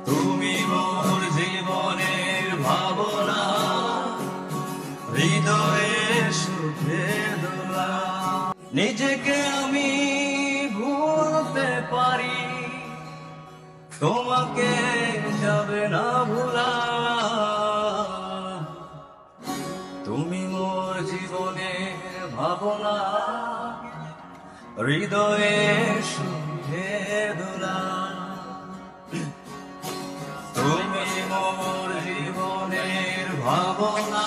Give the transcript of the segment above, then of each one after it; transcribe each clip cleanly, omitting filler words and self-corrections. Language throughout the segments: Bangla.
তুমি মোর জীবনের ভাবনা, হৃদয়ের সুখে দোলা। নিজেকে আমি ভুলতে পারি, তোমাকে যাবে না ভোলা। তুমি মোর জীবনের ভাবনা, হৃদয়ের সুখে দোলা। তুমি মোর জীবনের ভাবনা,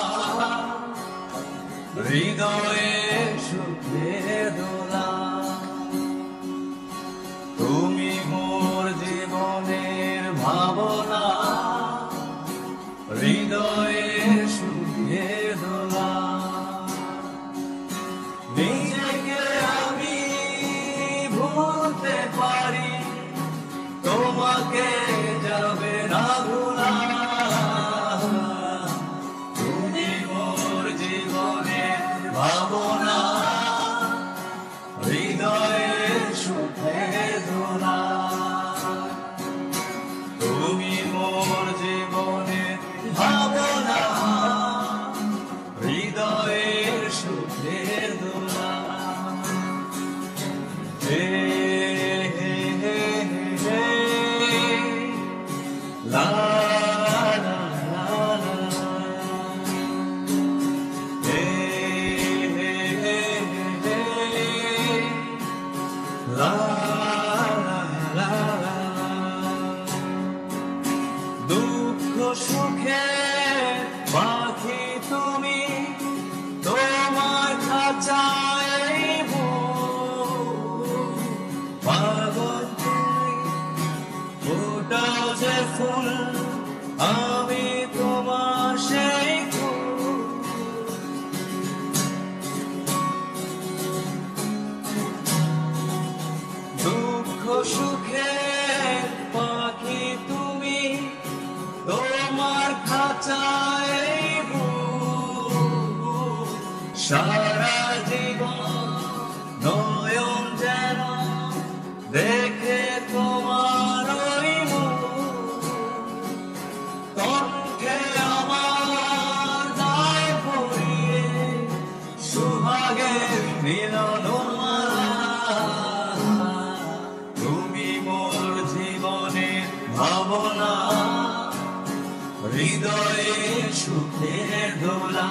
হৃদয়ের সুখে দোলা। তুমি মোর জীবনের ভাবনা, হৃদয়ের সুখে দোলা। নিজেকে আমি ভুলতে পারি, তোমাকে যাবে না ভোলা। তুমি মোর জীবনের ভাবনা, হৃদয়ের সুখে দোলা। তুমি মোর জীবনের ভাবনা, হৃদয়ের সুখে দোলা। হে হে হে হে লা লা লা লা, হে হে হে হে লা লা লা লা। দুঃখ সুখে পাখি তুমি, তোমার খাঁচায় পাগল তুমি, ফোটাও যে ফুল, আমি তোমার সেই ফুল। দুঃখ সুখে পাখি তুমি, তোমার খাঁচায় সারা জীবন নয়ন যেন দেখে তোমার ওই মুখ। কণ্ঠে আমার দায় পড়িয়ে সুহাগের মিলন মালা। তুমি মোর জীবনের ভাবনা, হৃদয়ের সুখের দোলা।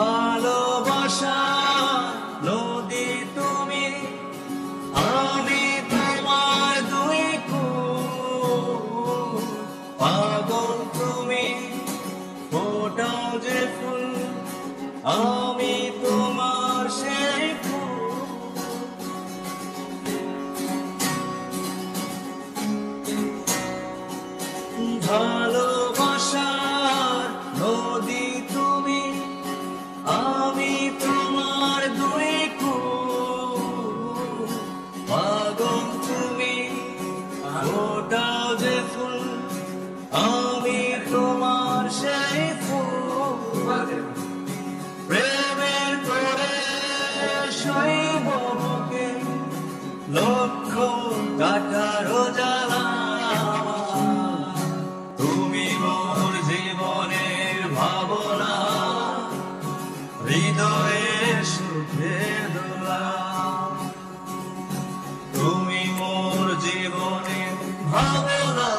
ভালোবাসা নদী তুমি, আমি তোমার দুই কুল। পাগল তুমি, ফোটাও যে ফুল, আমি তোমার সেই ফুল। ভালোবাসার নদী তুমি, আমি তোমার দুই কুল। পাগল তুমি, ফোটাও যে ফুল, আমি তোমার সেই ফুল। প্রেমের করে শৈব বুকে লক্ষ কাটারো জ্বালা। তুমি মোর জীবনের ভাবনা, হৃদয়ের সুখে দোলা। তুমি মোর জীবনের ভাবনা,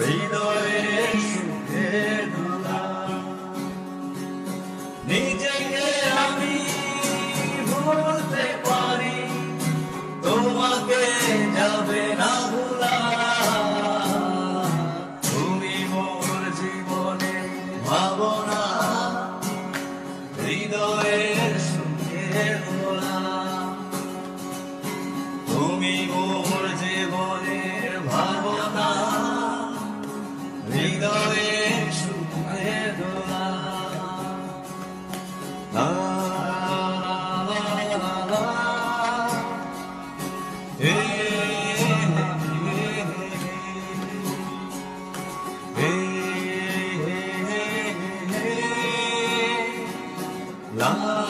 হৃদয়ের সুখে দোলা। নিজেকে আমি ভুলতে পারি, তোমাকে যাবে না ভোলা। তুমি মোর জীবনের ভাবনা, হৃদয়ের সুখে দোলা। তুমি মোর জীবনের ভাবনা, হৃদয়ের সুখে দোলা। লা লা লা